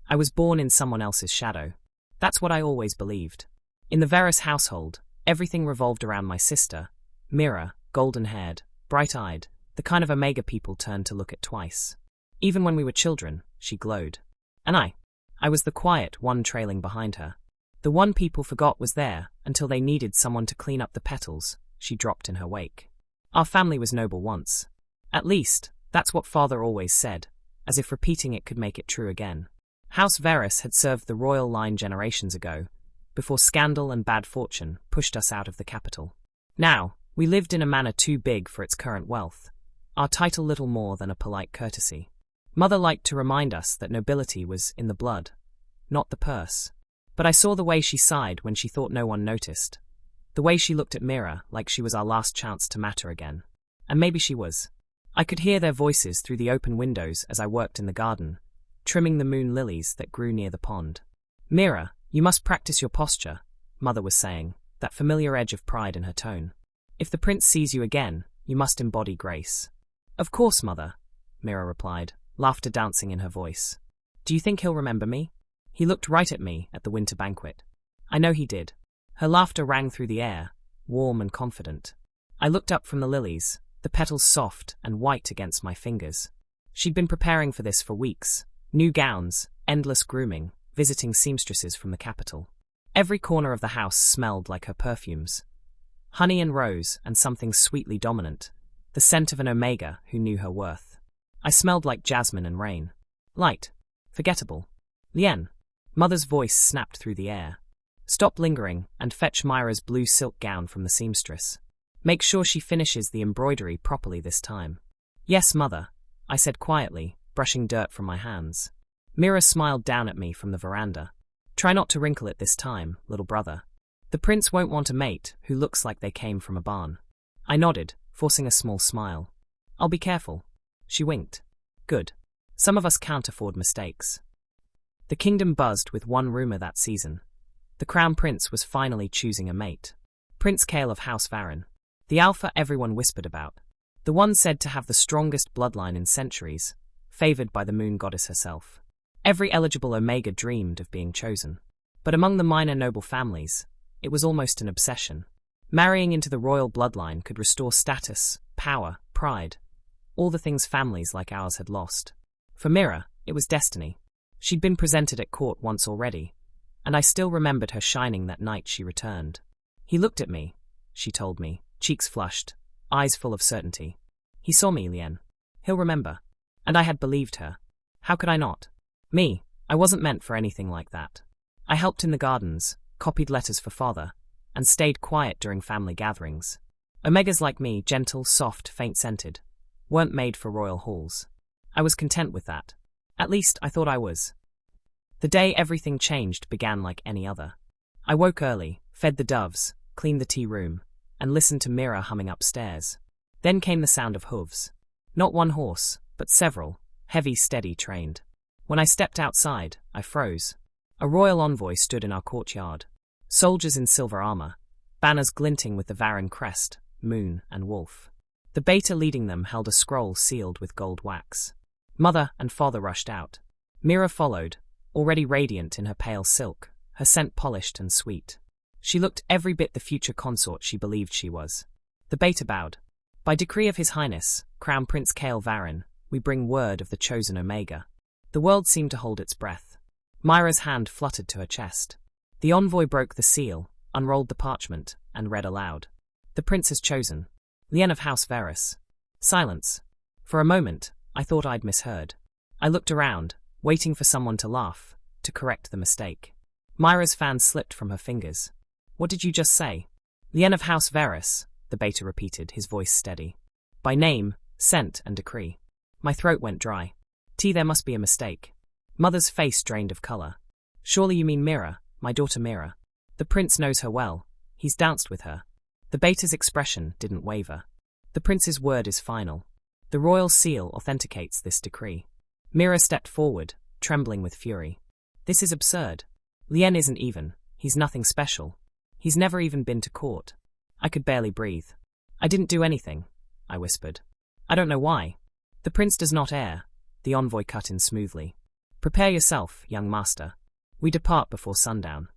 I was born in someone else's shadow. That's what I always believed. In the Varys household, everything revolved around my sister, Mira, golden-haired, bright-eyed, the kind of Omega people turned to look at twice. Even when we were children, she glowed. And I was the quiet one trailing behind her. The one people forgot was there until they needed someone to clean up the petals she dropped in her wake. Our family was noble once. At least, that's what father always said, as if repeating it could make it true again. House Varys had served the royal line generations ago, before scandal and bad fortune pushed us out of the capital. Now, we lived in a manor too big for its current wealth, our title little more than a polite courtesy. Mother liked to remind us that nobility was in the blood, not the purse. But I saw the way she sighed when she thought no one noticed. The way she looked at Mira like she was our last chance to matter again. And maybe she was. I could hear their voices through the open windows as I worked in the garden, trimming the moon lilies that grew near the pond. Mira, you must practice your posture, Mother was saying, that familiar edge of pride in her tone. If the prince sees you again, you must embody grace. Of course, Mother, Mira replied, laughter dancing in her voice. Do you think he'll remember me? He looked right at me at the winter banquet. I know he did. Her laughter rang through the air, warm and confident. I looked up from the lilies, the petals soft and white against my fingers. She'd been preparing for this for weeks. New gowns, endless grooming, visiting seamstresses from the capital. Every corner of the house smelled like her perfumes. Honey and rose and something sweetly dominant, the scent of an Omega who knew her worth. I smelled like jasmine and rain. Light. Forgettable. Lien. Mother's voice snapped through the air. Stop lingering and fetch Myra's blue silk gown from the seamstress. Make sure she finishes the embroidery properly this time. Yes, Mother, I said quietly, brushing dirt from my hands. Mira smiled down at me from the veranda. Try not to wrinkle it this time, little brother. The prince won't want a mate who looks like they came from a barn. I nodded, forcing a small smile. I'll be careful. She winked. Good. Some of us can't afford mistakes. The kingdom buzzed with one rumor that season. The crown prince was finally choosing a mate. Prince Kael of House Varen. The alpha everyone whispered about. The one said to have the strongest bloodline in centuries, favored by the moon goddess herself. Every eligible Omega dreamed of being chosen. But among the minor noble families, it was almost an obsession. Marrying into the royal bloodline could restore status, power, pride, all the things families like ours had lost. For Mira, it was destiny. She'd been presented at court once already, and I still remembered her shining that night she returned. He looked at me, she told me, cheeks flushed, eyes full of certainty. He saw me, Lien. He'll remember. And I had believed her. How could I not? Me, I wasn't meant for anything like that. I helped in the gardens, copied letters for father, and stayed quiet during family gatherings. Omegas like me, gentle, soft, faint-scented, weren't made for royal halls. I was content with that. At least, I thought I was. The day everything changed began like any other. I woke early, fed the doves, cleaned the tea room, and listened to Mira humming upstairs. Then came the sound of hooves. Not one horse, but several, heavy, steady, trained. When I stepped outside, I froze. A royal envoy stood in our courtyard. Soldiers in silver armor, banners glinting with the Varen crest, moon, and wolf. The beta leading them held a scroll sealed with gold wax. Mother and father rushed out. Mira followed, already radiant in her pale silk, her scent polished and sweet. She looked every bit the future consort she believed she was. The beta bowed. By decree of His Highness, Crown Prince Kael Varen, we bring word of the chosen Omega. The world seemed to hold its breath. Myra's hand fluttered to her chest. The envoy broke the seal, unrolled the parchment, and read aloud. The prince has chosen. Lien of House Varys. Silence. For a moment, I thought I'd misheard. I looked around, waiting for someone to laugh, to correct the mistake. Myra's fan slipped from her fingers. What did you just say? Lien of House Varys, the beta repeated, his voice steady. By name, scent, and decree. My throat went dry. There must be a mistake. Mother's face drained of color. Surely you mean Mira, my daughter Mira. The prince knows her well. He's danced with her. The beta's expression didn't waver. The prince's word is final. The royal seal authenticates this decree. Mira stepped forward, trembling with fury. This is absurd. Lien isn't even. He's nothing special. He's never even been to court. I could barely breathe. I didn't do anything, I whispered. I don't know why. The prince does not err, the envoy cut in smoothly. Prepare yourself, young master. We depart before sundown.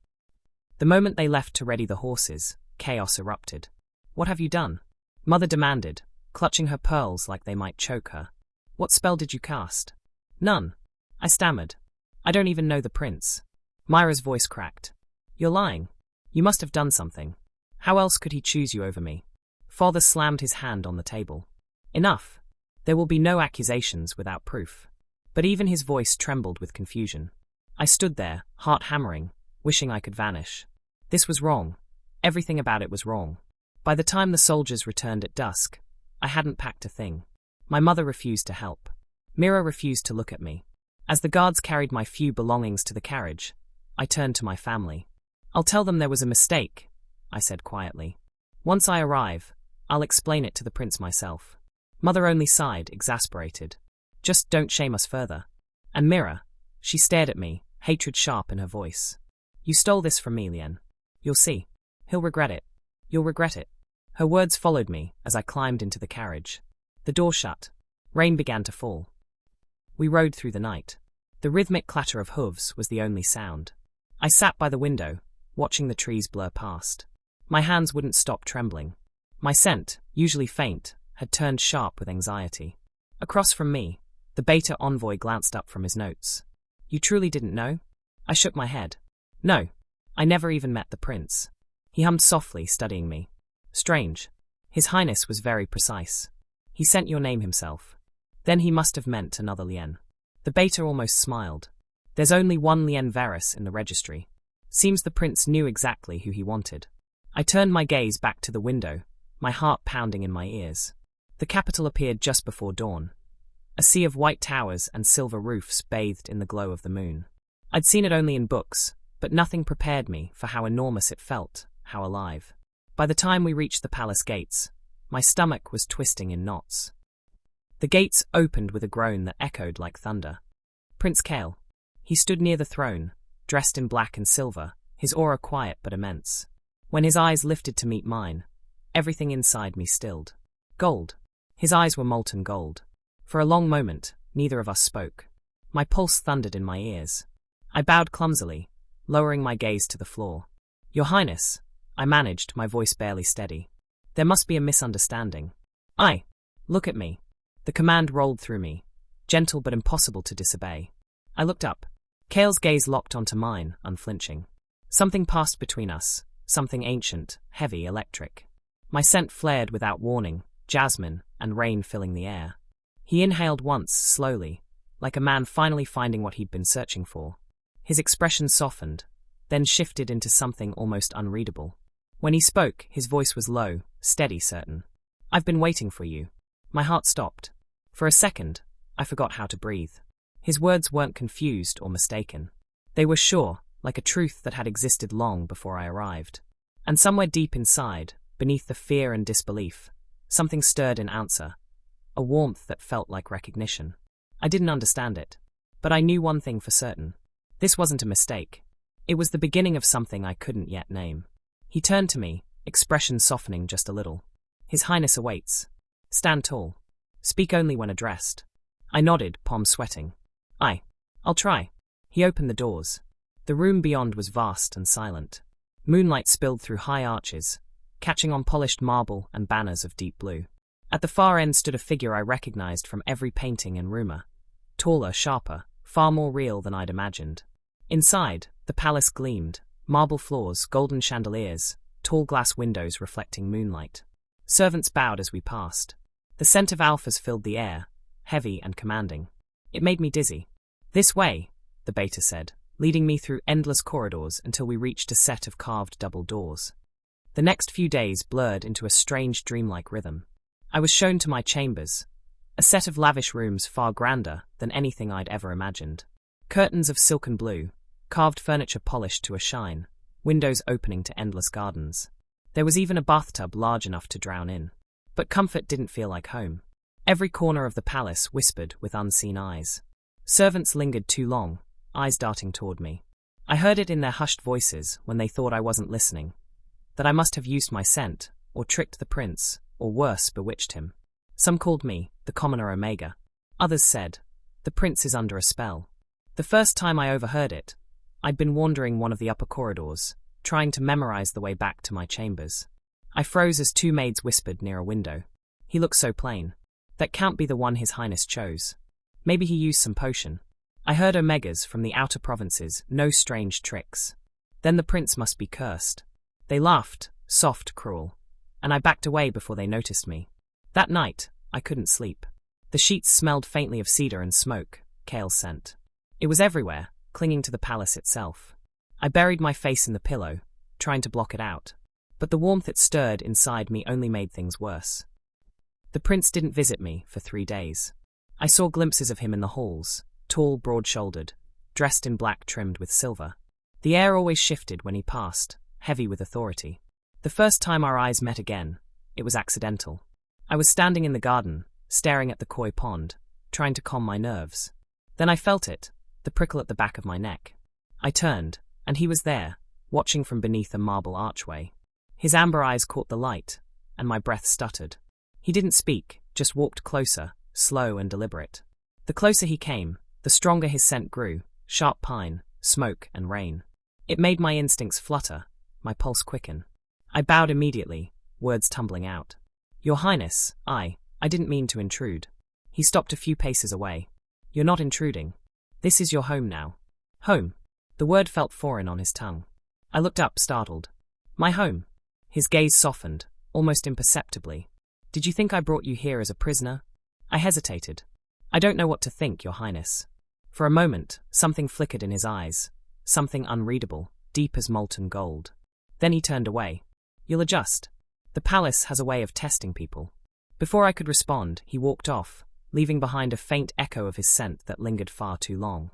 The moment they left to ready the horses, chaos erupted. What have you done? Mother demanded, clutching her pearls like they might choke her. What spell did you cast? None. I stammered. I don't even know the prince. Myra's voice cracked. You're lying. You must have done something. How else could he choose you over me? Father slammed his hand on the table. Enough. There will be no accusations without proof. But even his voice trembled with confusion. I stood there, heart hammering, wishing I could vanish. This was wrong. Everything about it was wrong. By the time the soldiers returned at dusk, I hadn't packed a thing. My mother refused to help. Mira refused to look at me. As the guards carried my few belongings to the carriage, I turned to my family. I'll tell them there was a mistake, I said quietly. Once I arrive, I'll explain it to the prince myself. Mother only sighed, exasperated. Just don't shame us further. And Mira, she stared at me, hatred sharp in her voice. You stole this from me, Lien. You'll see. He'll regret it. You'll regret it. Her words followed me as I climbed into the carriage. The door shut. Rain began to fall. We rode through the night. The rhythmic clatter of hooves was the only sound. I sat by the window, watching the trees blur past. My hands wouldn't stop trembling. My scent, usually faint, had turned sharp with anxiety. Across from me, the beta envoy glanced up from his notes. You truly didn't know? I shook my head. No. I never even met the prince. He hummed softly, studying me. Strange. His Highness was very precise. He sent your name himself. Then he must have meant another Lien. The beta almost smiled. There's only one Lien Varus in the registry. Seems the prince knew exactly who he wanted. I turned my gaze back to the window, my heart pounding in my ears. The capital appeared just before dawn. A sea of white towers and silver roofs bathed in the glow of the moon. I'd seen it only in books, but nothing prepared me for how enormous it felt, how alive. By the time we reached the palace gates, my stomach was twisting in knots. The gates opened with a groan that echoed like thunder. Prince Kale. He stood near the throne, dressed in black and silver, his aura quiet but immense. When his eyes lifted to meet mine, everything inside me stilled. Gold. His eyes were molten gold. For a long moment, neither of us spoke. My pulse thundered in my ears. I bowed clumsily, lowering my gaze to the floor. Your Highness, I managed, my voice barely steady. There must be a misunderstanding. Look at me. The command rolled through me, gentle but impossible to disobey. I looked up. Kale's gaze locked onto mine, unflinching. Something passed between us, something ancient, heavy, electric. My scent flared without warning, jasmine and rain filling the air. He inhaled once, slowly, like a man finally finding what he'd been searching for. His expression softened, then shifted into something almost unreadable. When he spoke, his voice was low, steady, certain. I've been waiting for you. My heart stopped. For a second, I forgot how to breathe. His words weren't confused or mistaken. They were sure, like a truth that had existed long before I arrived. And somewhere deep inside, beneath the fear and disbelief, something stirred in answer. A warmth that felt like recognition. I didn't understand it, but I knew one thing for certain. This wasn't a mistake. It was the beginning of something I couldn't yet name. He turned to me, expression softening just a little. His Highness awaits. Stand tall. Speak only when addressed. I nodded, palms sweating. I'll try. He opened the doors. The room beyond was vast and silent. Moonlight spilled through high arches, catching on polished marble and banners of deep blue. At the far end stood a figure I recognized from every painting and rumor. Taller, sharper, far more real than I'd imagined. Inside, the palace gleamed, marble floors, golden chandeliers, tall glass windows reflecting moonlight. Servants bowed as we passed. The scent of alphas filled the air, heavy and commanding. It made me dizzy. This way, the beta said, leading me through endless corridors until we reached a set of carved double doors. The next few days blurred into a strange dreamlike rhythm. I was shown to my chambers, a set of lavish rooms far grander than anything I'd ever imagined. Curtains of silken blue, carved furniture polished to a shine, windows opening to endless gardens. There was even a bathtub large enough to drown in. But comfort didn't feel like home. Every corner of the palace whispered with unseen eyes. Servants lingered too long, eyes darting toward me. I heard it in their hushed voices when they thought I wasn't listening. That I must have used my scent, or tricked the prince, or worse, bewitched him. Some called me the commoner Omega. Others said, the prince is under a spell. The first time I overheard it, I'd been wandering one of the upper corridors, trying to memorize the way back to my chambers. I froze as two maids whispered near a window. He looked so plain. That can't be the one His Highness chose. Maybe he used some potion. I heard Omegas from the outer provinces, no strange tricks. Then the prince must be cursed. They laughed, soft, cruel, and I backed away before they noticed me. That night, I couldn't sleep. The sheets smelled faintly of cedar and smoke, Kale's scent. It was everywhere, clinging to the palace itself. I buried my face in the pillow, trying to block it out. But the warmth it stirred inside me only made things worse. The prince didn't visit me for 3 days. I saw glimpses of him in the halls, tall, broad-shouldered, dressed in black trimmed with silver. The air always shifted when he passed, heavy with authority. The first time our eyes met again, it was accidental. I was standing in the garden, staring at the koi pond, trying to calm my nerves. Then I felt it, the prickle at the back of my neck. I turned, and he was there, watching from beneath a marble archway. His amber eyes caught the light, and my breath stuttered. He didn't speak, just walked closer, slow and deliberate. The closer he came, the stronger his scent grew, sharp pine, smoke and rain. It made my instincts flutter, my pulse quicken. I bowed immediately, words tumbling out. Your Highness, I didn't mean to intrude. He stopped a few paces away. You're not intruding. This is your home now. Home. The word felt foreign on his tongue. I looked up, startled. My home. His gaze softened, almost imperceptibly. Did you think I brought you here as a prisoner? I hesitated. I don't know what to think, Your Highness. For a moment, something flickered in his eyes, something unreadable, deep as molten gold. Then he turned away. You'll adjust. The palace has a way of testing people. Before I could respond, he walked off, leaving behind a faint echo of his scent that lingered far too long.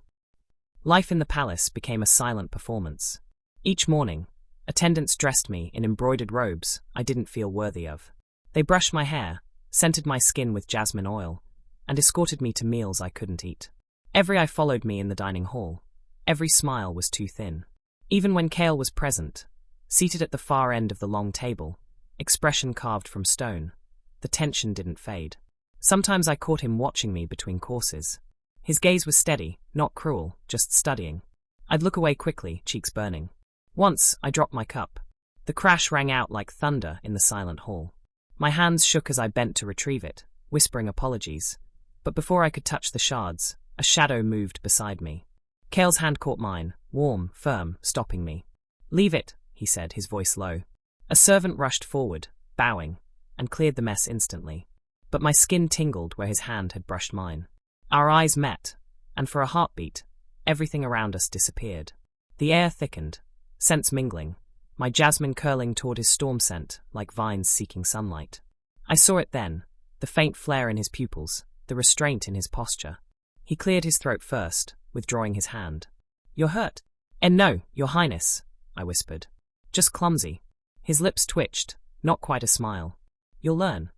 Life in the palace became a silent performance. Each morning, attendants dressed me in embroidered robes I didn't feel worthy of. They brushed my hair, scented my skin with jasmine oil, and escorted me to meals I couldn't eat. Every eye followed me in the dining hall. Every smile was too thin. Even when Kale was present, seated at the far end of the long table, expression carved from stone, the tension didn't fade. Sometimes I caught him watching me between courses. His gaze was steady, not cruel, just studying. I'd look away quickly, cheeks burning. Once, I dropped my cup. The crash rang out like thunder in the silent hall. My hands shook as I bent to retrieve it, whispering apologies. But before I could touch the shards, a shadow moved beside me. Kale's hand caught mine, warm, firm, stopping me. Leave it, he said, his voice low. A servant rushed forward, bowing, and cleared the mess instantly. But my skin tingled where his hand had brushed mine. Our eyes met, and for a heartbeat, everything around us disappeared. The air thickened, scents mingling, my jasmine curling toward his storm scent like vines seeking sunlight. I saw it then, the faint flare in his pupils, the restraint in his posture. He cleared his throat first, withdrawing his hand. You're hurt? And no, Your Highness, I whispered. Just clumsy. His lips twitched, not quite a smile. You'll learn.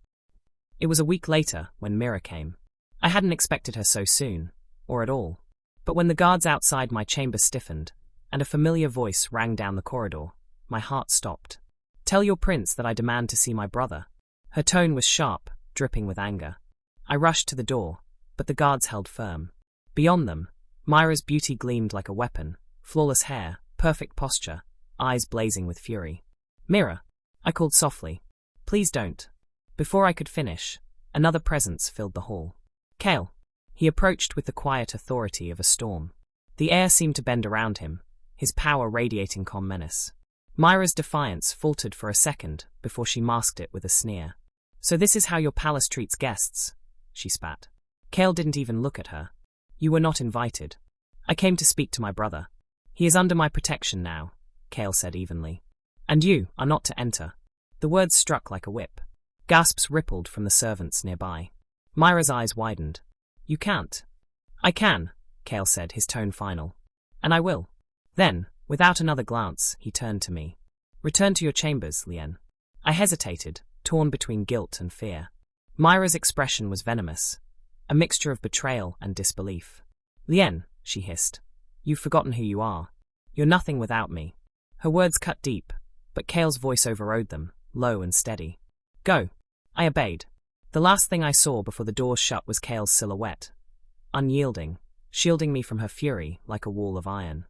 It was a week later when Mira came. I hadn't expected her so soon, or at all. But when the guards outside my chamber stiffened, and a familiar voice rang down the corridor, my heart stopped. Tell your prince that I demand to see my brother. Her tone was sharp, dripping with anger. I rushed to the door, but the guards held firm. Beyond them, Myra's beauty gleamed like a weapon, flawless hair, perfect posture, eyes blazing with fury. Mira, I called softly. Please don't. Before I could finish, another presence filled the hall. Kale. He approached with the quiet authority of a storm. The air seemed to bend around him, his power radiating calm menace. Myra's defiance faltered for a second before she masked it with a sneer. So this is how your palace treats guests, she spat. Kale didn't even look at her. You were not invited. I came to speak to my brother. He is under my protection now, Kale said evenly. And you are not to enter. The words struck like a whip. Gasps rippled from the servants nearby. Myra's eyes widened. You can't. I can, Kale said, his tone final. And I will. Then, without another glance, he turned to me. Return to your chambers, Lien. I hesitated, torn between guilt and fear. Myra's expression was venomous, a mixture of betrayal and disbelief. Lien, she hissed. You've forgotten who you are. You're nothing without me. Her words cut deep, but Kale's voice overrode them, low and steady. Go. I obeyed. The last thing I saw before the doors shut was Kale's silhouette. Unyielding, shielding me from her fury like a wall of iron.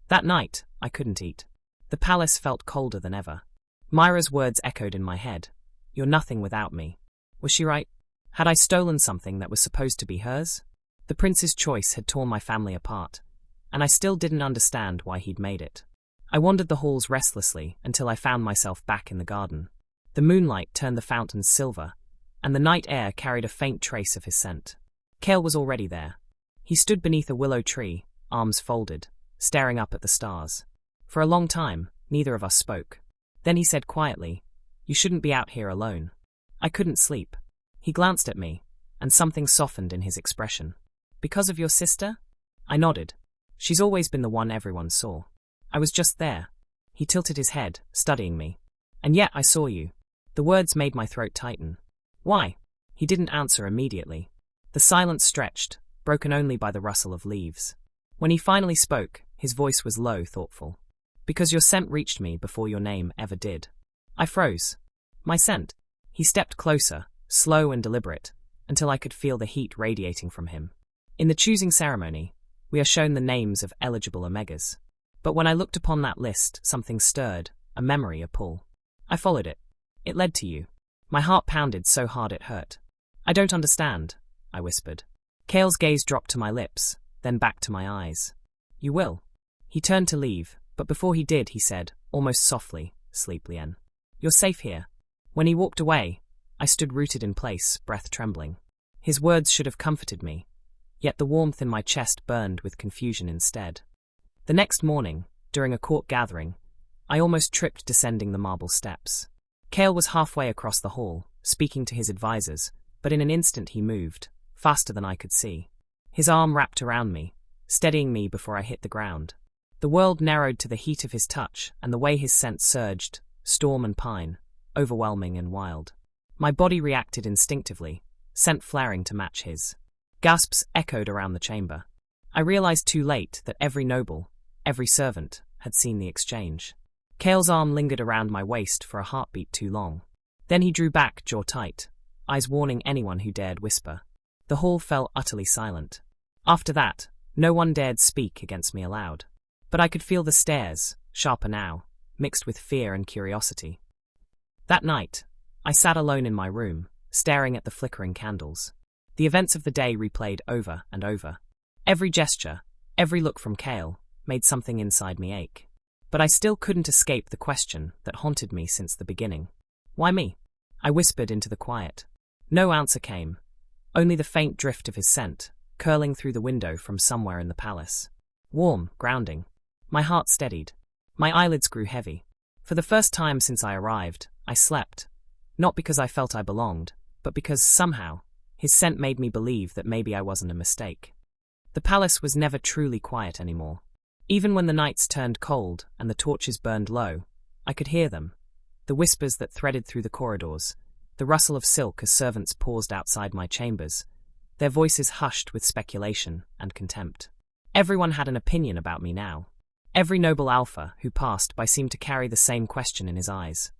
That night, I couldn't eat. The palace felt colder than ever. Myra's words echoed in my head. "You're nothing without me." Was she right? Had I stolen something that was supposed to be hers? The prince's choice had torn my family apart, and I still didn't understand why he'd made it. I wandered the halls restlessly until I found myself back in the garden. The moonlight turned the fountains silver, and the night air carried a faint trace of his scent. Kale was already there. He stood beneath a willow tree, arms folded, staring up at the stars. For a long time, neither of us spoke. Then he said quietly, "You shouldn't be out here alone." I couldn't sleep. He glanced at me, and something softened in his expression. "Because of your sister?" I nodded. "She's always been the one everyone saw. I was just there." He tilted his head, studying me. "And yet I saw you." The words made my throat tighten. "Why?" He didn't answer immediately. The silence stretched, broken only by the rustle of leaves. When he finally spoke, his voice was low, thoughtful. "Because your scent reached me before your name ever did." I froze. My scent? He stepped closer, slow and deliberate, until I could feel the heat radiating from him. In the choosing ceremony, we are shown the names of eligible Omegas. But when I looked upon that list, something stirred, a memory, a pull. I followed it. It led to you. My heart pounded so hard it hurt. "I don't understand," I whispered. Kale's gaze dropped to my lips, then back to my eyes. "You will." He turned to leave, but before he did, he said, almost softly, "Sleep, Lien. You're safe here." When he walked away, I stood rooted in place, breath trembling. His words should have comforted me, yet the warmth in my chest burned with confusion instead. The next morning, during a court gathering, I almost tripped descending the marble steps. Kale was halfway across the hall, speaking to his advisors, but in an instant he moved, faster than I could see. His arm wrapped around me, steadying me before I hit the ground. The world narrowed to the heat of his touch and the way his scent surged, storm and pine, overwhelming and wild. My body reacted instinctively, scent flaring to match his. Gasps echoed around the chamber. I realized too late that every noble, every servant, had seen the exchange. Kale's arm lingered around my waist for a heartbeat too long. Then he drew back, jaw tight, eyes warning anyone who dared whisper. The hall fell utterly silent. After that, no one dared speak against me aloud. But I could feel the stares, sharper now, mixed with fear and curiosity. That night, I sat alone in my room, staring at the flickering candles. The events of the day replayed over and over. Every gesture, every look from Kale, made something inside me ache. But I still couldn't escape the question that haunted me since the beginning. "Why me?" I whispered into the quiet. No answer came, only the faint drift of his scent, curling through the window from somewhere in the palace. Warm, grounding. My heart steadied. My eyelids grew heavy. For the first time since I arrived, I slept. Not because I felt I belonged, but because, somehow, his scent made me believe that maybe I wasn't a mistake. The palace was never truly quiet anymore. Even when the nights turned cold and the torches burned low, I could hear them. The whispers that threaded through the corridors, the rustle of silk as servants paused outside my chambers, their voices hushed with speculation and contempt. Everyone had an opinion about me now. Every noble alpha who passed by seemed to carry the same question in his eyes.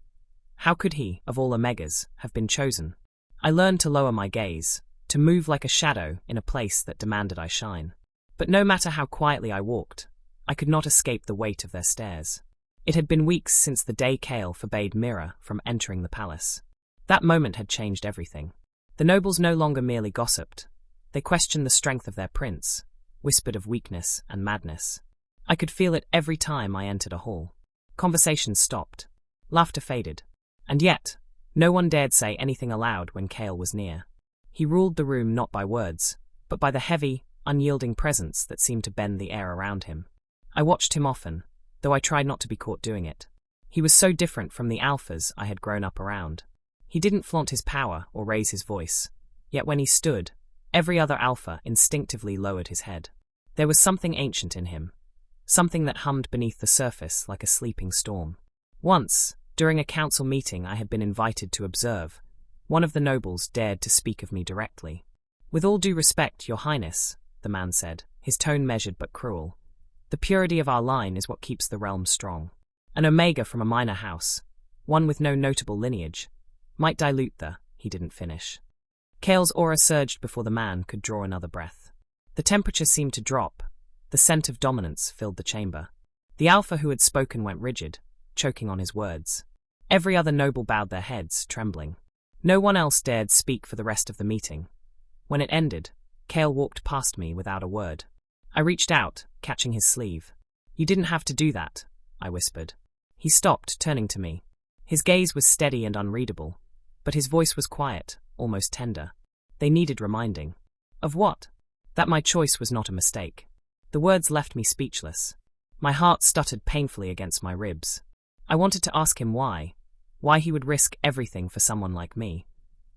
How could he, of all Omegas, have been chosen? I learned to lower my gaze, to move like a shadow in a place that demanded I shine. But no matter how quietly I walked, I could not escape the weight of their stares. It had been weeks since the day Kale forbade Mira from entering the palace. That moment had changed everything. The nobles no longer merely gossiped. They questioned the strength of their prince, whispered of weakness and madness. I could feel it every time I entered a hall. Conversations stopped. Laughter faded. And yet, no one dared say anything aloud when Kale was near. He ruled the room not by words, but by the heavy, unyielding presence that seemed to bend the air around him. I watched him often, though I tried not to be caught doing it. He was so different from the alphas I had grown up around. He didn't flaunt his power or raise his voice, yet when he stood, every other alpha instinctively lowered his head. There was something ancient in him, something that hummed beneath the surface like a sleeping storm. Once, during a council meeting I had been invited to observe, one of the nobles dared to speak of me directly. "With all due respect, Your Highness," the man said, his tone measured but cruel, "the purity of our line is what keeps the realm strong. An Omega from a minor house, one with no notable lineage, might dilute the—" he didn't finish. Kale's aura surged before the man could draw another breath. The temperature seemed to drop. The scent of dominance filled the chamber. The alpha who had spoken went rigid, choking on his words. Every other noble bowed their heads, trembling. No one else dared speak for the rest of the meeting. When it ended, Kale walked past me without a word. I reached out, catching his sleeve. "You didn't have to do that," I whispered. He stopped, turning to me. His gaze was steady and unreadable, but his voice was quiet, almost tender. They needed reminding. Of what? That my choice was not a mistake. The words left me speechless. My heart stuttered painfully against my ribs. I wanted to ask him why he would risk everything for someone like me,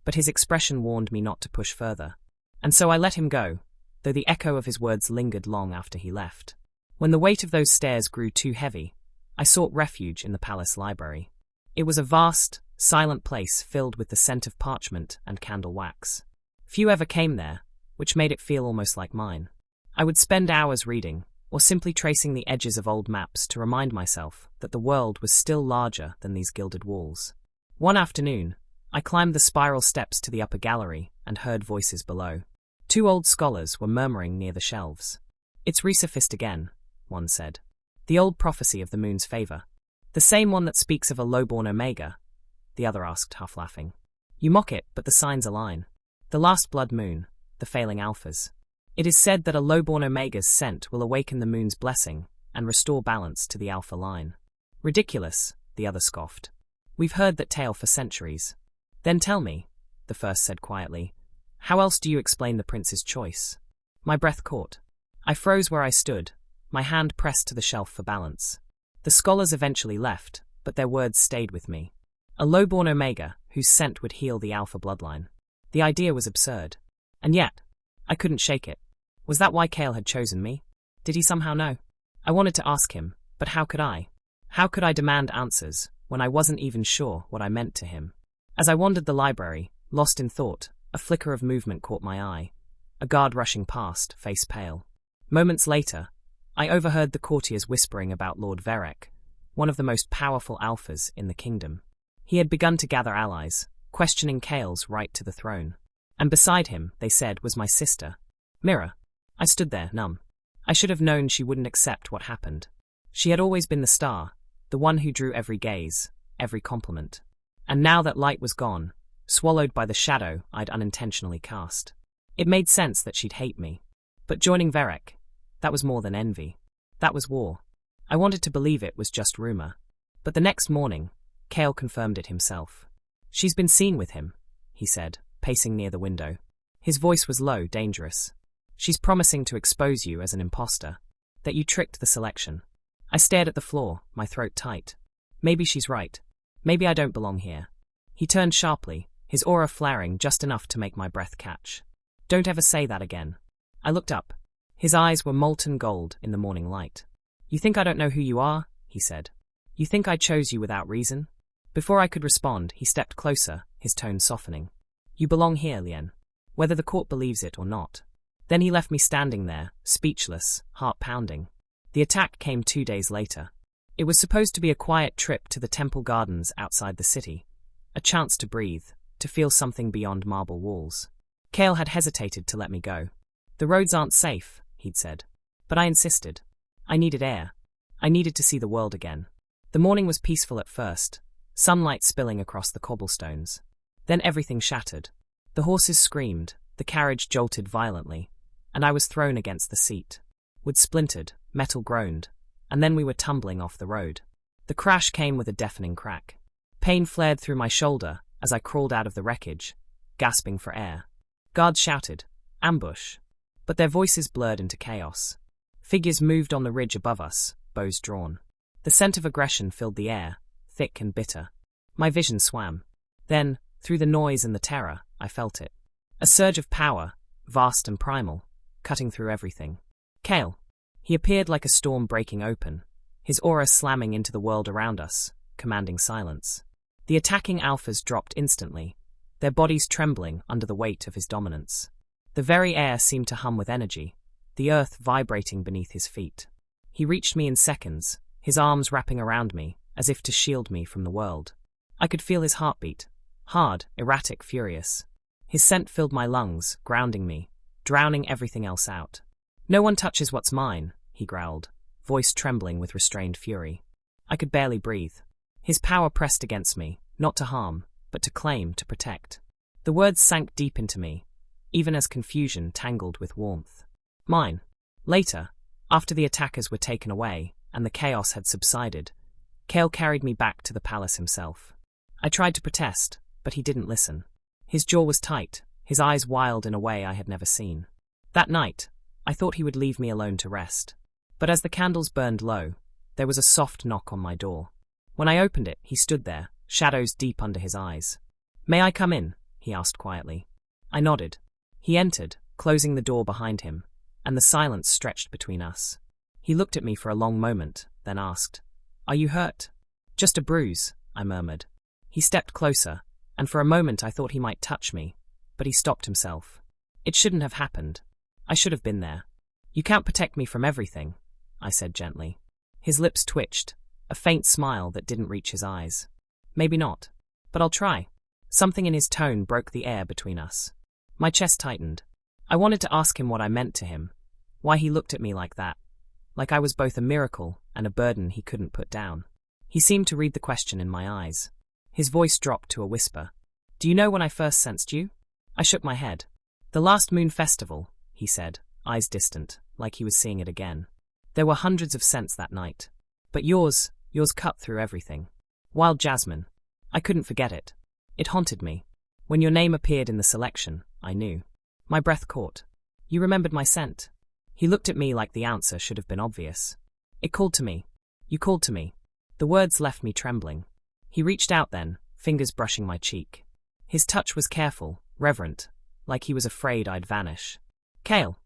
but his expression warned me not to push further. And so I let him go, though the echo of his words lingered long after he left. When the weight of those stairs grew too heavy, I sought refuge in the palace library. It was a vast, silent place filled with the scent of parchment and candle wax. Few ever came there, which made it feel almost like mine. I would spend hours reading, or simply tracing the edges of old maps to remind myself that the world was still larger than these gilded walls. One afternoon, I climbed the spiral steps to the upper gallery and heard voices below. 2 old scholars were murmuring near the shelves. "It's resurfaced again," one said. "The old prophecy of the moon's favor. The same one that speaks of a low-born Omega," the other asked, half laughing. "You mock it, but the signs align. The last blood moon, the failing alphas. It is said that a low-born Omega's scent will awaken the moon's blessing and restore balance to the alpha line." "Ridiculous," the other scoffed. "We've heard that tale for centuries." "Then tell me," the first said quietly, "how else do you explain the prince's choice?" My breath caught. I froze where I stood, my hand pressed to the shelf for balance. The scholars eventually left, but their words stayed with me. A low-born Omega, whose scent would heal the alpha bloodline. The idea was absurd. And yet, I couldn't shake it. Was that why Kale had chosen me? Did he somehow know? I wanted to ask him, but how could I? How could I demand answers when I wasn't even sure what I meant to him? As I wandered the library, lost in thought, a flicker of movement caught my eye. A guard rushing past, face pale. Moments later, I overheard the courtiers whispering about Lord Verek, one of the most powerful alphas in the kingdom. He had begun to gather allies, questioning Kale's right to the throne. And beside him, they said, was my sister, Mira. I stood there, numb. I should have known she wouldn't accept what happened. She had always been the star, the one who drew every gaze, every compliment. And now that light was gone, swallowed by the shadow I'd unintentionally cast, it made sense that she'd hate me. But joining Verek, that was more than envy. That was war. I wanted to believe it was just rumor. But the next morning, Kale confirmed it himself. "She's been seen with him," he said, pacing near the window. His voice was low, dangerous. "She's promising to expose you as an imposter, that you tricked the selection." I stared at the floor, my throat tight. Maybe she's right. Maybe I don't belong here. He turned sharply, his aura flaring just enough to make my breath catch. "Don't ever say that again." I looked up. His eyes were molten gold in the morning light. "You think I don't know who you are?" he said. "You think I chose you without reason?" Before I could respond, he stepped closer, his tone softening. "You belong here, Lien, whether the court believes it or not." Then he left me standing there, speechless, heart pounding. The attack came 2 days later. It was supposed to be a quiet trip to the temple gardens outside the city, a chance to breathe, to feel something beyond marble walls. Kale had hesitated to let me go. "The roads aren't safe," he'd said. But I insisted. I needed air. I needed to see the world again. The morning was peaceful at first, sunlight spilling across the cobblestones. Then everything shattered. The horses screamed, the carriage jolted violently, and I was thrown against the seat. Wood splintered, metal groaned, and then we were tumbling off the road. The crash came with a deafening crack. Pain flared through my shoulder as I crawled out of the wreckage, gasping for air. Guards shouted, "Ambush!" But their voices blurred into chaos. Figures moved on the ridge above us, bows drawn. The scent of aggression filled the air, thick and bitter. My vision swam. Then, through the noise and the terror, I felt it. A surge of power, vast and primal, cutting through everything. Kale. He appeared like a storm breaking open, his aura slamming into the world around us, commanding silence. The attacking alphas dropped instantly, their bodies trembling under the weight of his dominance. The very air seemed to hum with energy, the earth vibrating beneath his feet. He reached me in seconds, his arms wrapping around me, as if to shield me from the world. I could feel his heartbeat, hard, erratic, furious. His scent filled my lungs, grounding me, drowning everything else out. No one touches what's mine, he growled, voice trembling with restrained fury. I could barely breathe. His power pressed against me, not to harm, but to claim, to protect. The words sank deep into me, even as confusion tangled with warmth. Mine. Later, after the attackers were taken away and the chaos had subsided, Kale carried me back to the palace himself. I tried to protest, but he didn't listen. His jaw was tight, his eyes wild in a way I had never seen. That night, I thought he would leave me alone to rest. But as the candles burned low, there was a soft knock on my door. When I opened it, he stood there, shadows deep under his eyes. "May I come in?" he asked quietly. I nodded. He entered, closing the door behind him, and the silence stretched between us. He looked at me for a long moment, then asked, "Are you hurt?" "Just a bruise," I murmured. He stepped closer, and for a moment I thought he might touch me, but he stopped himself. "It shouldn't have happened. I should have been there." "You can't protect me from everything," I said gently. His lips twitched, a faint smile that didn't reach his eyes. "Maybe not, but I'll try." Something in his tone broke the air between us. My chest tightened. I wanted to ask him what I meant to him, why he looked at me like that, like I was both a miracle and a burden he couldn't put down. He seemed to read the question in my eyes. His voice dropped to a whisper. "Do you know when I first sensed you?" I shook my head. "The last Moon Festival," he said, eyes distant, like he was seeing it again. "There were hundreds of scents that night. But yours cut through everything. Wild jasmine. I couldn't forget it. It haunted me. When your name appeared in the selection, I knew." My breath caught. "You remembered my scent?" He looked at me like the answer should have been obvious. "It called to me. You called to me." The words left me trembling. He reached out then, fingers brushing my cheek. His touch was careful, reverent, like he was afraid I'd vanish. "Kale."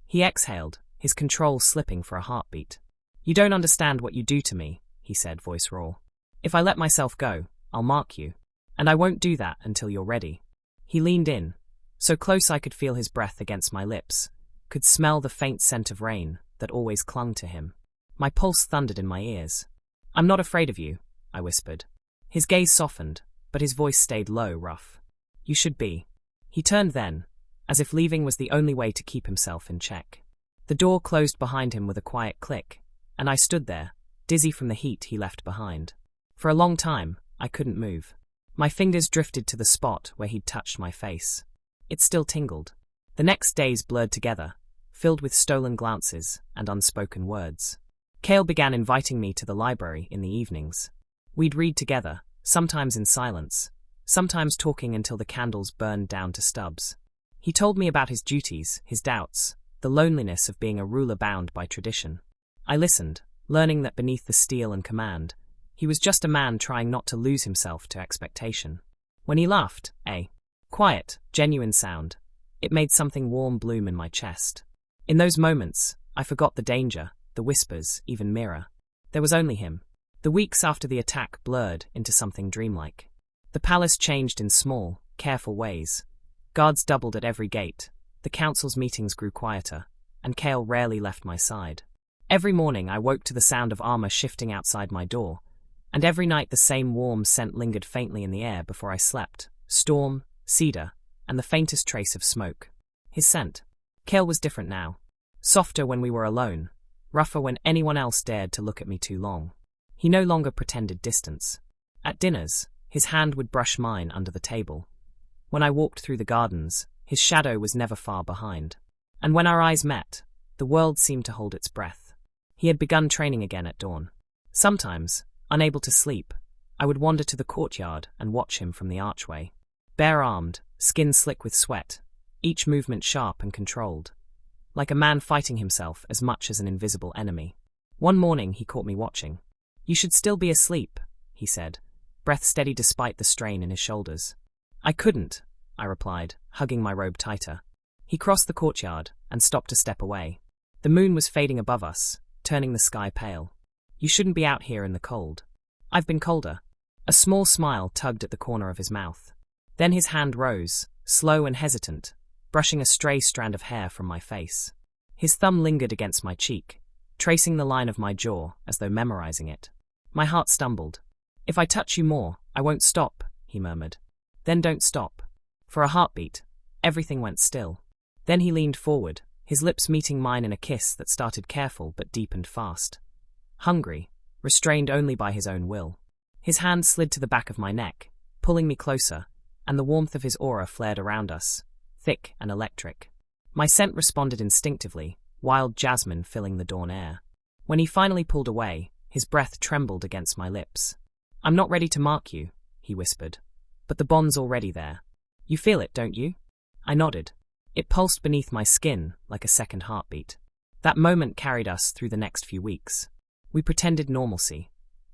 He exhaled, his control slipping for a heartbeat. "You don't understand what you do to me," he said, voice raw. "If I let myself go, I'll mark you. And I won't do that until you're ready." He leaned in, so close I could feel his breath against my lips, could smell the faint scent of rain that always clung to him. My pulse thundered in my ears. "I'm not afraid of you," I whispered. His gaze softened, but his voice stayed low, rough. "You should be." He turned then, as if leaving was the only way to keep himself in check. The door closed behind him with a quiet click, and I stood there, dizzy from the heat he left behind. For a long time, I couldn't move. My fingers drifted to the spot where he'd touched my face. It still tingled. The next days blurred together, filled with stolen glances and unspoken words. Kale began inviting me to the library in the evenings. We'd read together, sometimes in silence, sometimes talking until the candles burned down to stubs. He told me about his duties, his doubts, the loneliness of being a ruler bound by tradition. I listened, learning that beneath the steel and command, he was just a man trying not to lose himself to expectation. When he laughed, a quiet, genuine sound, it made something warm bloom in my chest. In those moments, I forgot the danger, the whispers, even Mira. There was only him. The weeks after the attack blurred into something dreamlike. The palace changed in small, careful ways. Guards doubled at every gate, the council's meetings grew quieter, and Kale rarely left my side. Every morning I woke to the sound of armor shifting outside my door, and every night the same warm scent lingered faintly in the air before I slept. Storm, cedar, and the faintest trace of smoke. His scent. Kale was different now. Softer when we were alone, rougher when anyone else dared to look at me too long. He no longer pretended distance. At dinners, his hand would brush mine under the table. When I walked through the gardens, his shadow was never far behind. And when our eyes met, the world seemed to hold its breath. He had begun training again at dawn. Sometimes, unable to sleep, I would wander to the courtyard and watch him from the archway. Bare-armed, skin slick with sweat, each movement sharp and controlled, like a man fighting himself as much as an invisible enemy. One morning he caught me watching. "You should still be asleep," he said, breath steady despite the strain in his shoulders. "I couldn't," I replied, hugging my robe tighter. He crossed the courtyard and stopped a step away. The moon was fading above us, turning the sky pale. "You shouldn't be out here in the cold." "I've been colder." A small smile tugged at the corner of his mouth. Then his hand rose, slow and hesitant, brushing a stray strand of hair from my face. His thumb lingered against my cheek, tracing the line of my jaw as though memorizing it. My heart stumbled. "If I touch you more, I won't stop," he murmured. "Then don't stop." For a heartbeat, everything went still. Then he leaned forward, his lips meeting mine in a kiss that started careful but deepened fast. Hungry, restrained only by his own will. His hand slid to the back of my neck, pulling me closer, and the warmth of his aura flared around us, thick and electric. My scent responded instinctively, wild jasmine filling the dawn air. When he finally pulled away, his breath trembled against my lips. "I'm not ready to mark you," he whispered. "But the bond's already there. You feel it, don't you?" I nodded. It pulsed beneath my skin like a second heartbeat. That moment carried us through the next few weeks. We pretended normalcy.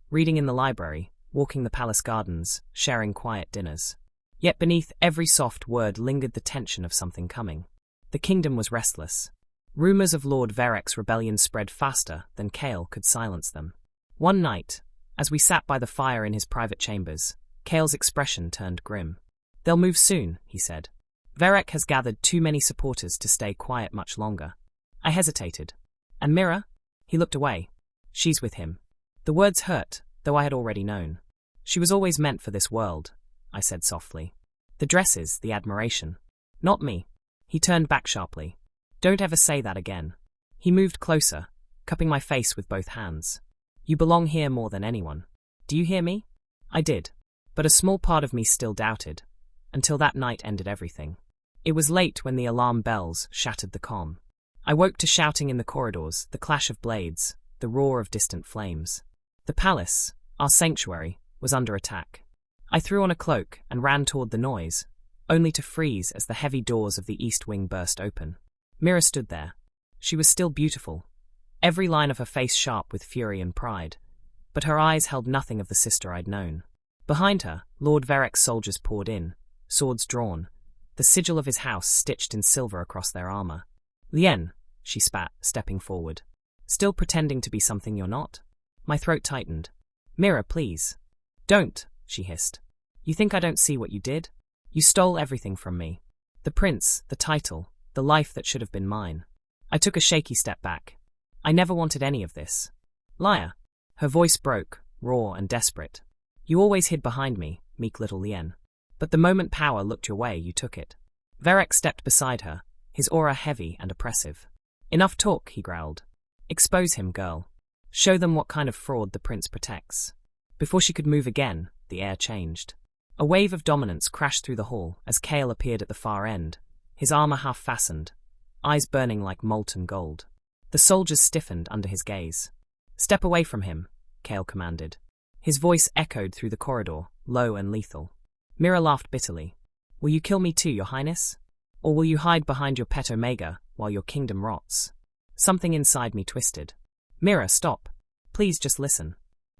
Reading in the library, walking the palace gardens, sharing quiet dinners. Yet beneath every soft word lingered the tension of something coming. The kingdom was restless. Rumors of Lord Verek's rebellion spread faster than Kale could silence them. One night, as we sat by the fire in his private chambers, Kale's expression turned grim. "They'll move soon," he said. "Verek has gathered too many supporters to stay quiet much longer." I hesitated. "And Mira?" He looked away. "She's with him." The words hurt, though I had already known. "She was always meant for this world," I said softly. "The dresses, the admiration. Not me." He turned back sharply. "Don't ever say that again." He moved closer, cupping my face with both hands. "You belong here more than anyone. Do you hear me?" I did. But a small part of me still doubted, until that night ended everything. It was late when the alarm bells shattered the calm. I woke to shouting in the corridors, the clash of blades, the roar of distant flames. The palace, our sanctuary, was under attack. I threw on a cloak and ran toward the noise, only to freeze as the heavy doors of the east wing burst open. Mira stood there. She was still beautiful, every line of her face sharp with fury and pride, but her eyes held nothing of the sister I'd known. Behind her, Lord Verek's soldiers poured in, swords drawn, the sigil of his house stitched in silver across their armor. "Lien," she spat, stepping forward. "Still pretending to be something you're not?" My throat tightened. "Mira, please." "Don't," she hissed. "You think I don't see what you did? You stole everything from me. The prince, the title, the life that should have been mine." I took a shaky step back. "I never wanted any of this." "Liar." Her voice broke, raw and desperate. "You always hid behind me, meek little Lien. But the moment power looked your way, you took it." Verek stepped beside her, his aura heavy and oppressive. "Enough talk," he growled. "Expose him, girl. Show them what kind of fraud the prince protects." Before she could move again, the air changed. A wave of dominance crashed through the hall as Kale appeared at the far end, his armor half fastened, eyes burning like molten gold. The soldiers stiffened under his gaze. "Step away from him," Kale commanded. His voice echoed through the corridor, low and lethal. Mira laughed bitterly. "Will you kill me too, your highness? Or will you hide behind your pet Omega while your kingdom rots?" Something inside me twisted. "Mira, stop. Please just listen."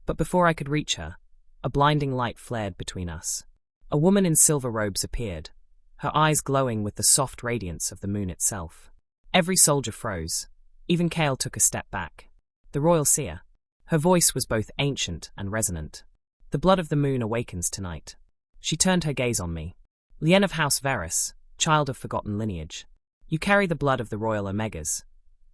But before I could reach her, a blinding light flared between us. A woman in silver robes appeared, her eyes glowing with the soft radiance of the moon itself. Every soldier froze. Even Kale took a step back. The royal seer. Her voice was both ancient and resonant. "The blood of the moon awakens tonight." She turned her gaze on me. "Lien of House Varus, child of forgotten lineage. You carry the blood of the royal Omegas,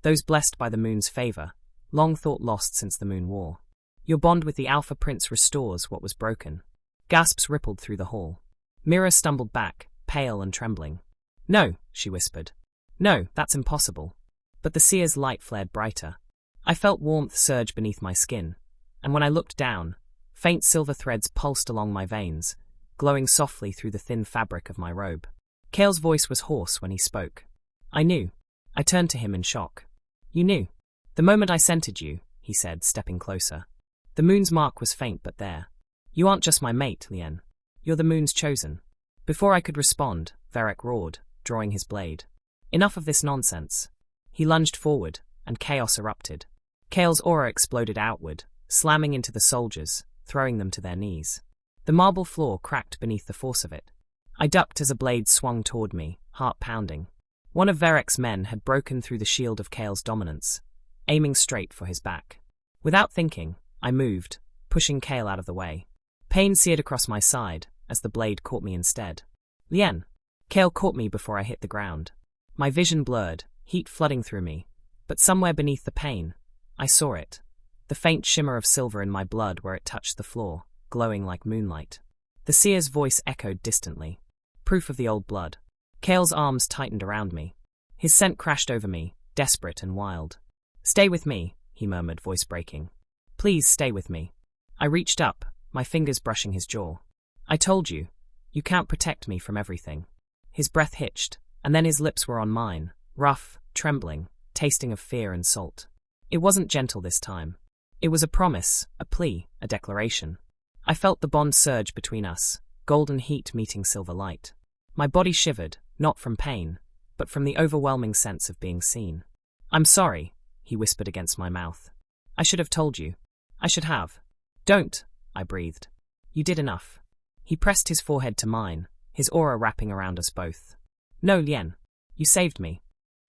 those blessed by the moon's favor, long thought lost since the moon war. Your bond with the Alpha Prince restores what was broken." Gasps rippled through the hall. Mira stumbled back, pale and trembling. "No," she whispered. "No, that's impossible." But the seer's light flared brighter. I felt warmth surge beneath my skin, and when I looked down, faint silver threads pulsed along my veins, glowing softly through the thin fabric of my robe. Kale's voice was hoarse when he spoke. "I knew." I turned to him in shock. "You knew?" "The moment I scented you," he said, stepping closer. "The moon's mark was faint but there. You aren't just my mate, Lien. You're the moon's chosen." Before I could respond, Verek roared, drawing his blade. "Enough of this nonsense." He lunged forward, and chaos erupted. Kale's aura exploded outward, slamming into the soldiers, throwing them to their knees. The marble floor cracked beneath the force of it. I ducked as a blade swung toward me, heart pounding. One of Verek's men had broken through the shield of Kale's dominance, aiming straight for his back. Without thinking, I moved, pushing Kale out of the way. Pain seared across my side as the blade caught me instead. "Lien!" Kale caught me before I hit the ground. My vision blurred, heat flooding through me, but somewhere beneath the pain, I saw it. The faint shimmer of silver in my blood where it touched the floor, glowing like moonlight. The seer's voice echoed distantly. Proof of the old blood. Kale's arms tightened around me. His scent crashed over me, desperate and wild. "Stay with me," he murmured, voice breaking. "Please stay with me." I reached up, my fingers brushing his jaw. "I told you, you can't protect me from everything." His breath hitched, and then his lips were on mine, rough, trembling, tasting of fear and salt. It wasn't gentle this time. It was a promise, a plea, a declaration. I felt the bond surge between us, golden heat meeting silver light. My body shivered, not from pain, but from the overwhelming sense of being seen. "I'm sorry," he whispered against my mouth. "I should have told you. I should have." "Don't," I breathed. "You did enough." He pressed his forehead to mine, his aura wrapping around us both. "No, Lien. You saved me."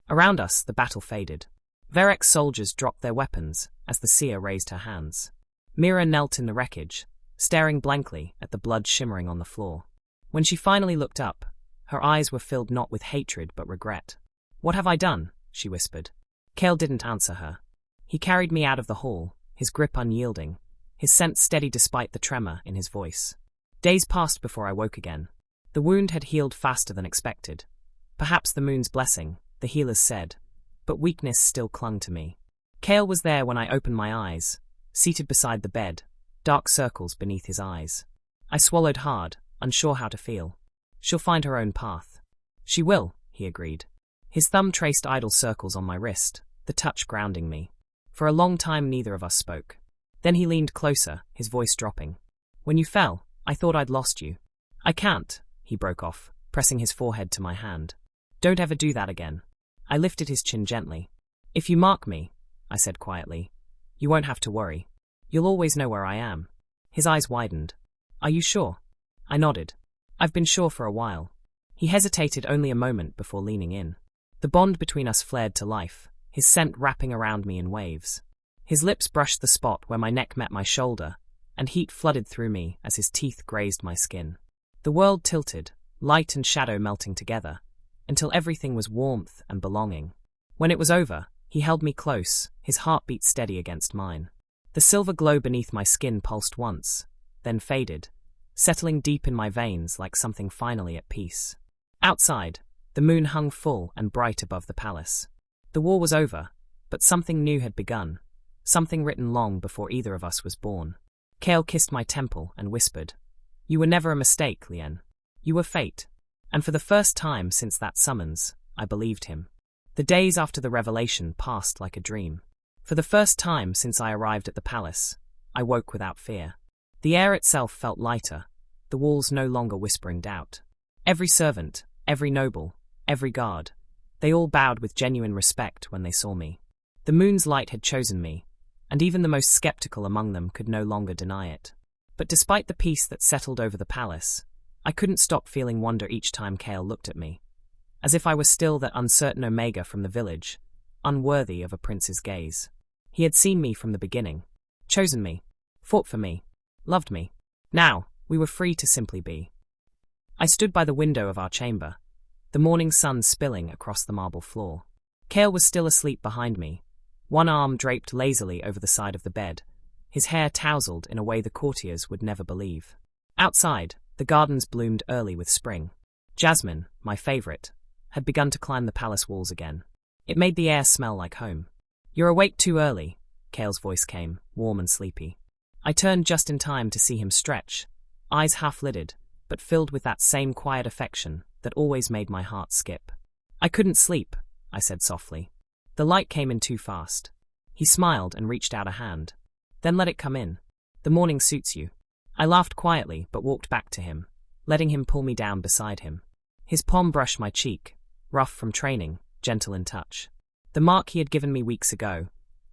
Around us, the battle faded. Verek's soldiers dropped their weapons as the seer raised her hands. Mira knelt in the wreckage, staring blankly at the blood shimmering on the floor. When she finally looked up, her eyes were filled not with hatred but regret. "What have I done?" she whispered. Kale didn't answer her. He carried me out of the hall, his grip unyielding, his scent steady despite the tremor in his voice. Days passed before I woke again. The wound had healed faster than expected. Perhaps the moon's blessing, the healers said, but weakness still clung to me. Kale was there when I opened my eyes, seated beside the bed, dark circles beneath his eyes. I swallowed hard, unsure how to feel. "She'll find her own path." "She will," he agreed. His thumb traced idle circles on my wrist, the touch grounding me. For a long time neither of us spoke. Then he leaned closer, his voice dropping. "When you fell, I thought I'd lost you." "I can't," he broke off, pressing his forehead to my hand. "Don't ever do that again." I lifted his chin gently. "If you mark me," I said quietly, "you won't have to worry. You'll always know where I am." His eyes widened. "Are you sure?" I nodded. "I've been sure for a while." He hesitated only a moment before leaning in. The bond between us flared to life, his scent wrapping around me in waves. His lips brushed the spot where my neck met my shoulder, and heat flooded through me as his teeth grazed my skin. The world tilted, light and shadow melting together, until everything was warmth and belonging. When it was over, he held me close, his heartbeat steady against mine. The silver glow beneath my skin pulsed once, then faded, settling deep in my veins like something finally at peace. Outside, the moon hung full and bright above the palace. The war was over, but something new had begun, something written long before either of us was born. Kale kissed my temple and whispered, "You were never a mistake, Lien. You were fate." And for the first time since that summons, I believed him. The days after the revelation passed like a dream. For the first time since I arrived at the palace, I woke without fear. The air itself felt lighter, the walls no longer whispering doubt. Every servant, every noble, every guard, they all bowed with genuine respect when they saw me. The moon's light had chosen me, and even the most skeptical among them could no longer deny it. But despite the peace that settled over the palace, I couldn't stop feeling wonder each time Kale looked at me, as if I was still that uncertain Omega from the village, unworthy of a prince's gaze. He had seen me from the beginning, chosen me, fought for me, loved me. Now, we were free to simply be. I stood by the window of our chamber, the morning sun spilling across the marble floor. Kale was still asleep behind me, one arm draped lazily over the side of the bed, his hair tousled in a way the courtiers would never believe. Outside, the gardens bloomed early with spring. Jasmine, my favorite, had begun to climb the palace walls again. It made the air smell like home. "You're awake too early," Kale's voice came, warm and sleepy. I turned just in time to see him stretch, eyes half-lidded, but filled with that same quiet affection that always made my heart skip. "I couldn't sleep," I said softly. The light came in too fast. He smiled and reached out a hand. "Then let it come in. The morning suits you." I laughed quietly but walked back to him, letting him pull me down beside him. His palm brushed my cheek, rough from training, gentle in touch. The mark he had given me weeks ago,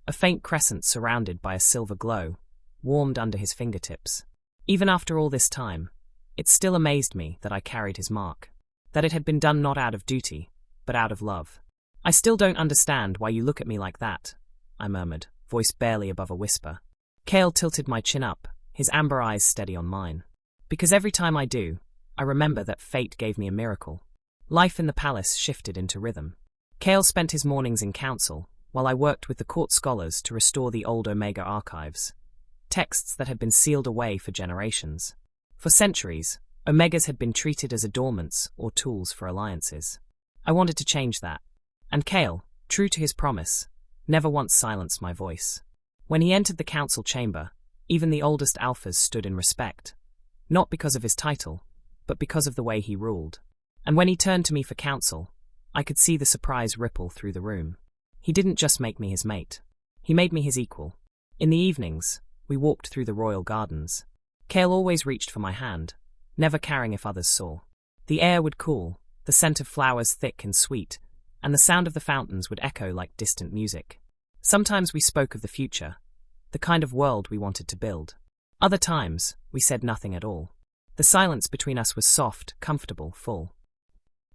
a faint crescent surrounded by a silver glow, warmed under his fingertips. Even after all this time, it still amazed me that I carried his mark, that it had been done not out of duty, but out of love. "I still don't understand why you look at me like that," I murmured, voice barely above a whisper. Kale tilted my chin up, his amber eyes steady on mine. "Because every time I do, I remember that fate gave me a miracle." Life in the palace shifted into rhythm. Kale spent his mornings in council, while I worked with the court scholars to restore the old Omega archives, texts that had been sealed away for generations. For centuries, Omegas had been treated as adornments or tools for alliances. I wanted to change that. And Kale, true to his promise, never once silenced my voice. When he entered the council chamber, even the oldest alphas stood in respect, not because of his title, but because of the way he ruled. And when he turned to me for counsel, I could see the surprise ripple through the room. He didn't just make me his mate. He made me his equal. In the evenings, we walked through the royal gardens. Kale always reached for my hand, never caring if others saw. The air would cool, the scent of flowers thick and sweet, and the sound of the fountains would echo like distant music. Sometimes we spoke of the future, the kind of world we wanted to build. Other times, we said nothing at all. The silence between us was soft, comfortable, full.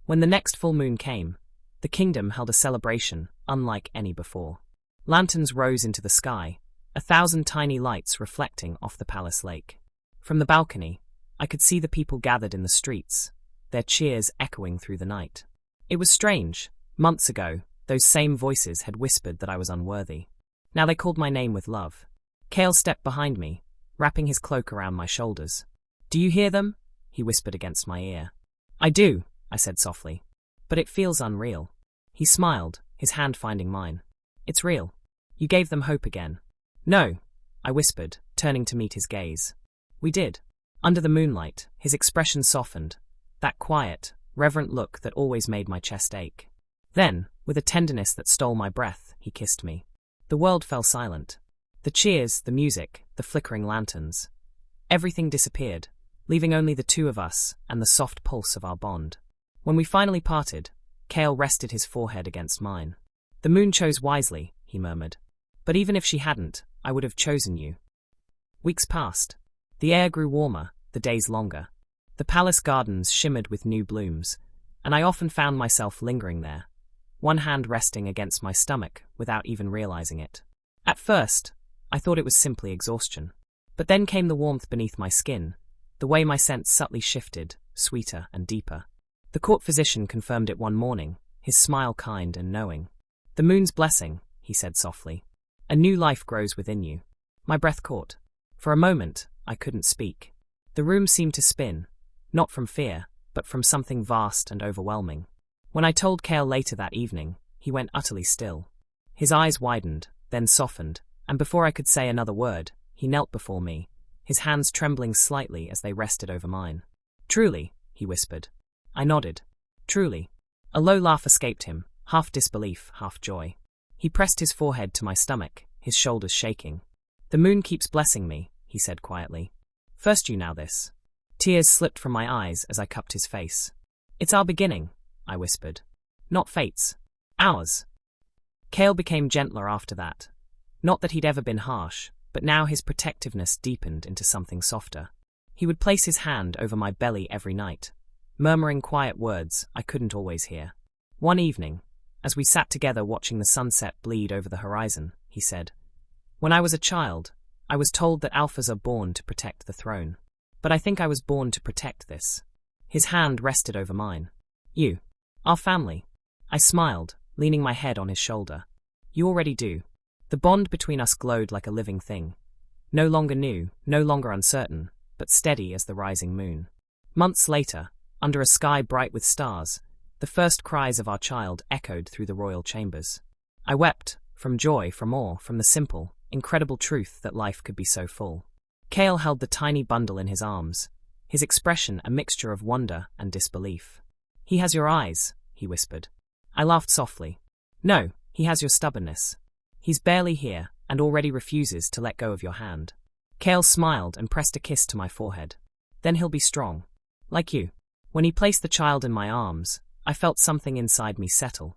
When the next full moon came, the kingdom held a celebration unlike any before. Lanterns rose into the sky, 1,000 tiny lights reflecting off the palace lake. From the balcony, I could see the people gathered in the streets, their cheers echoing through the night. It was strange. Months ago, those same voices had whispered that I was unworthy. Now they called my name with love. Kale stepped behind me, wrapping his cloak around my shoulders. "Do you hear them?" he whispered against my ear. "I do," I said softly. "But it feels unreal." He smiled, his hand finding mine. "It's real. You gave them hope again." "No," I whispered, turning to meet his gaze. "We did." Under the moonlight, his expression softened, that quiet, reverent look that always made my chest ache. Then, with a tenderness that stole my breath, he kissed me. The world fell silent. The cheers, the music, the flickering lanterns. Everything disappeared, leaving only the two of us and the soft pulse of our bond. When we finally parted, Kale rested his forehead against mine. "The moon chose wisely," he murmured. "But even if she hadn't, I would have chosen you." Weeks passed. The air grew warmer, the days longer. The palace gardens shimmered with new blooms, and I often found myself lingering there, one hand resting against my stomach without even realizing it. At first, I thought it was simply exhaustion. But then came the warmth beneath my skin, the way my sense subtly shifted, sweeter and deeper. The court physician confirmed it one morning, his smile kind and knowing. "The moon's blessing," he said softly. "A new life grows within you." My breath caught. For a moment, I couldn't speak. The room seemed to spin, not from fear, but from something vast and overwhelming. When I told Kale later that evening, he went utterly still. His eyes widened, then softened, and before I could say another word, he knelt before me, his hands trembling slightly as they rested over mine. "Truly," he whispered. I nodded. "Truly." A low laugh escaped him, half disbelief, half joy. He pressed his forehead to my stomach, his shoulders shaking. "The moon keeps blessing me," he said quietly. "First you now this." Tears slipped from my eyes as I cupped his face. "It's our beginning," I whispered. "Not fate's. Ours." Kale became gentler after that. Not that he'd ever been harsh, but now his protectiveness deepened into something softer. He would place his hand over my belly every night, murmuring quiet words I couldn't always hear. One evening, as we sat together watching the sunset bleed over the horizon, he said, "When I was a child, I was told that alphas are born to protect the throne. But I think I was born to protect this." His hand rested over mine. "You. Our family." I smiled, leaning my head on his shoulder. "You already do." The bond between us glowed like a living thing. No longer new, no longer uncertain, but steady as the rising moon. Months later, under a sky bright with stars, the first cries of our child echoed through the royal chambers. I wept, from joy, from awe, from the simple, incredible truth that life could be so full. Kale held the tiny bundle in his arms, his expression a mixture of wonder and disbelief. "He has your eyes," he whispered. I laughed softly. "No, he has your stubbornness. He's barely here, and already refuses to let go of your hand." Kale smiled and pressed a kiss to my forehead. "Then he'll be strong. Like you." When he placed the child in my arms, I felt something inside me settle,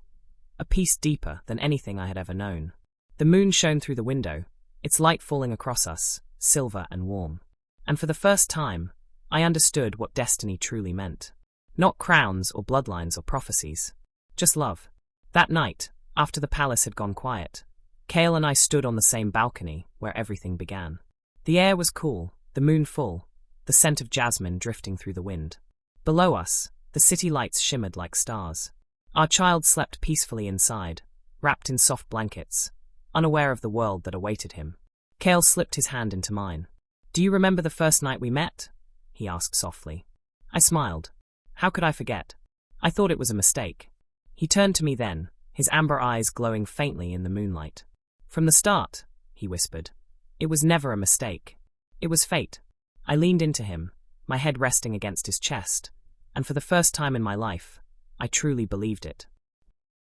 a peace deeper than anything I had ever known. The moon shone through the window, its light falling across us, silver and warm. And for the first time, I understood what destiny truly meant. Not crowns or bloodlines or prophecies. Just love. That night, after the palace had gone quiet, Kale and I stood on the same balcony where everything began. The air was cool, the moon full, the scent of jasmine drifting through the wind. Below us, the city lights shimmered like stars. Our child slept peacefully inside, wrapped in soft blankets, unaware of the world that awaited him. Kale slipped his hand into mine. "Do you remember the first night we met?" he asked softly. I smiled. How could I forget? I thought it was a mistake. He turned to me then, his amber eyes glowing faintly in the moonlight. "From the start," he whispered. "It was never a mistake. It was fate." I leaned into him, my head resting against his chest, and for the first time in my life, I truly believed it.